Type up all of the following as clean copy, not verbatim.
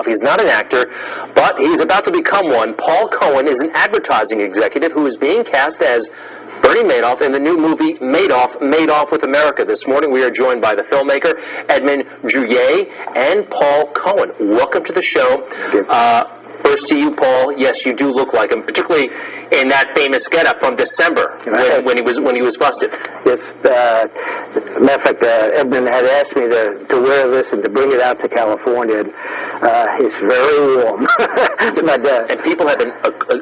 Madoff. He's not an actor, but he's about to become one. Paul Cohen is an advertising executive who is being cast as Bernie Madoff in the new movie Madoff, Made Off with America. This morning we are joined by the filmmaker Edmund Druilhet and Paul Cohen. Welcome to the show. First to you, Paul. Yes, you do look like him, particularly in that famous getup from December when he was busted. Yes. Matter of fact, Edmund had asked me to wear this and to bring it out to California. It's very warm. And people have been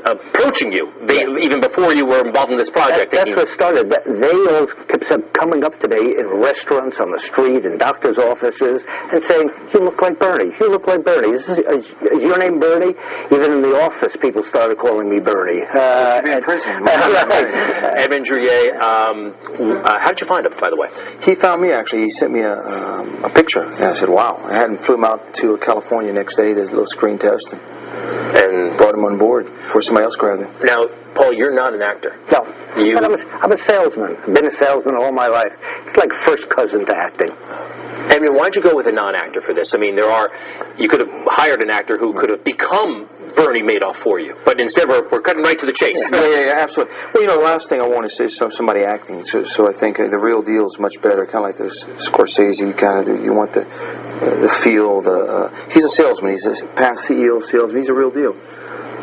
approaching you even before you were involved in this project. That's what started. They all kept coming up to me in restaurants, on the street, in doctors' offices, and saying, "You look like Bernie. You look like Bernie. Is your name Bernie?" Even in the office, people started calling me Bernie. Should be in prison. Edmund Druilhet, how did you find him, by the way? He found me, actually. He sent me a picture, and I said, wow. I had him, flew him out to California next day. There's a little screen test, and brought him on board before somebody else grabbed him. Now, Paul, you're not an actor. No, but I'm a salesman. I've been a salesman all my life. It's like first cousin to acting. Edmund, why'd you go with a non-actor for this? I mean, you could have hired an actor who could have become Bernie Madoff for you, but instead we're cutting right to the chase. Yeah, absolutely. Well, the last thing I want to say is somebody acting. So I think the real deal is much better. Kind of like a Scorsese. You want the feel. He's a salesman. He's a past CEO salesman. He's a real deal.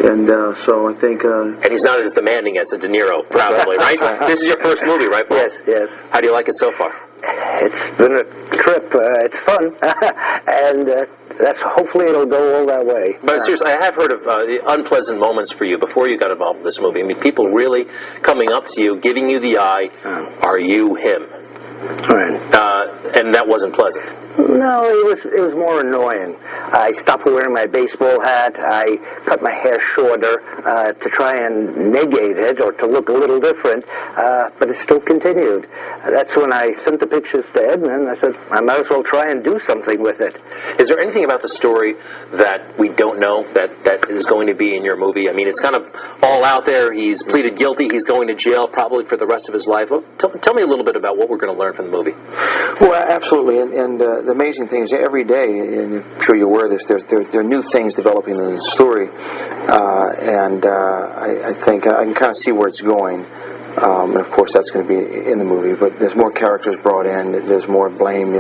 And so I think... and he's not as demanding as a De Niro, probably, right? This is your first movie, right, Paul? Yes. How do you like it so far? It's been a trip. It's fun. And hopefully it'll go all that way. But seriously, I have heard of unpleasant moments for you before you got involved in this movie. I mean, people really coming up to you, giving you the eye, are you him? Right. And that wasn't pleasant. No, it was more annoying. I stopped wearing my baseball hat. I cut my hair shorter to try and negate it or to look a little different, but it still continued. That's when I sent the pictures to Edmund. I said, I might as well try and do something with it. Is there anything about the story that we don't know that is going to be in your movie? I mean, it's kind of all out there. He's pleaded guilty. He's going to jail probably for the rest of his life. Well, tell me a little bit about what we're going to learn from the movie. Well, absolutely. And the amazing thing is every day, and I'm sure you're aware of this, there are new things developing in the story. And I think I can kind of see where it's going. And of course, that's going to be in the movie. But there's more characters brought in. There's more blame,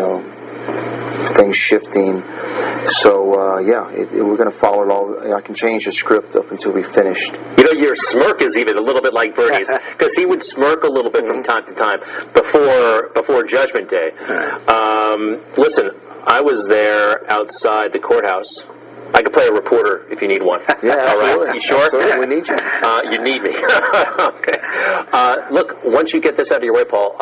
things shifting. So, we're going to follow it all. I can change the script up until we finished. Your smirk is even a little bit like Bernie's, because he would smirk a little bit from time to time before Judgment Day. Listen, I was there outside the courthouse. I could play a reporter if you need one. Yeah, all right. absolutely. You sure? Absolutely. We need you. You need me. Okay. Look, once you get this out of your way, Paul,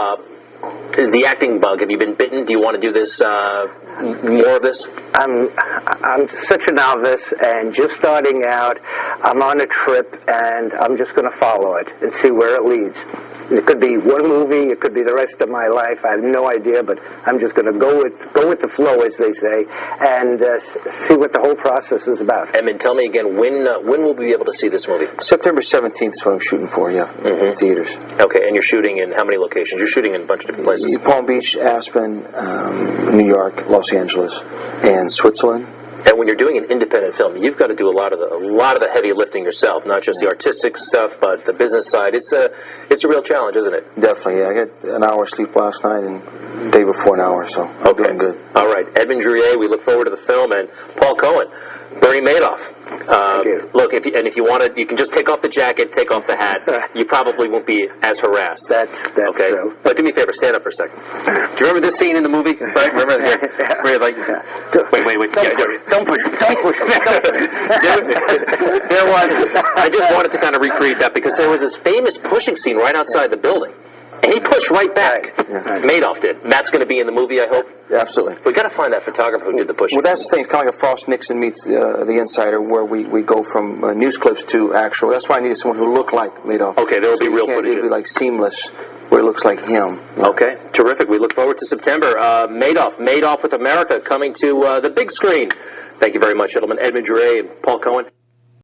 the acting bug, have you been bitten? Do you want to do this, more of this? I'm such a novice and just starting out. I'm on a trip and I'm just going to follow it and see where it leads. It could be one movie, it could be the rest of my life. I have no idea, but I'm just going to go with the flow, as they say, and see what the whole process is about. Edmund, tell me again, when will we be able to see this movie? September 17th is what I'm shooting for, theaters. Okay, and you're shooting in how many locations? You're shooting in a bunch of different places. Palm Beach, Aspen, New York, Los Angeles, and Switzerland. And when you're doing an independent film, you've got to do a lot of the heavy lifting yourself, not just the artistic stuff, but the business side. It's a real challenge, isn't it? Definitely, yeah. I got an hour's sleep last night and the day before an hour, so I'm doing good. All right, Edmund Druilhet, we look forward to the film, and Paul Cohen, Bernie Madoff. Look, if you want to, you can just take off the jacket, take off the hat. You probably won't be as harassed. That's okay. True. But do me a favor, stand up for a second. Do you remember this scene in the movie? Right? Remember here? Where you're like, wait. Don't push me. There was. I just wanted to kind of recreate that because there was this famous pushing scene right outside the building. And he pushed right back. Right. Madoff did. And that's going to be in the movie, I hope? Yeah, absolutely. We've got to find that photographer who did the pushing. Well, that's the thing. It's kind of like a Frost Nixon meets The Insider, where we go from news clips to actual. That's why I needed someone who looked like Madoff. Okay, there will be real footage. It will be like seamless, where it looks like him. Okay, terrific. We look forward to September. Madoff, Made Off with America, coming to the big screen. Thank you very much, gentlemen. Edmund Druilhet and Paul Cohen.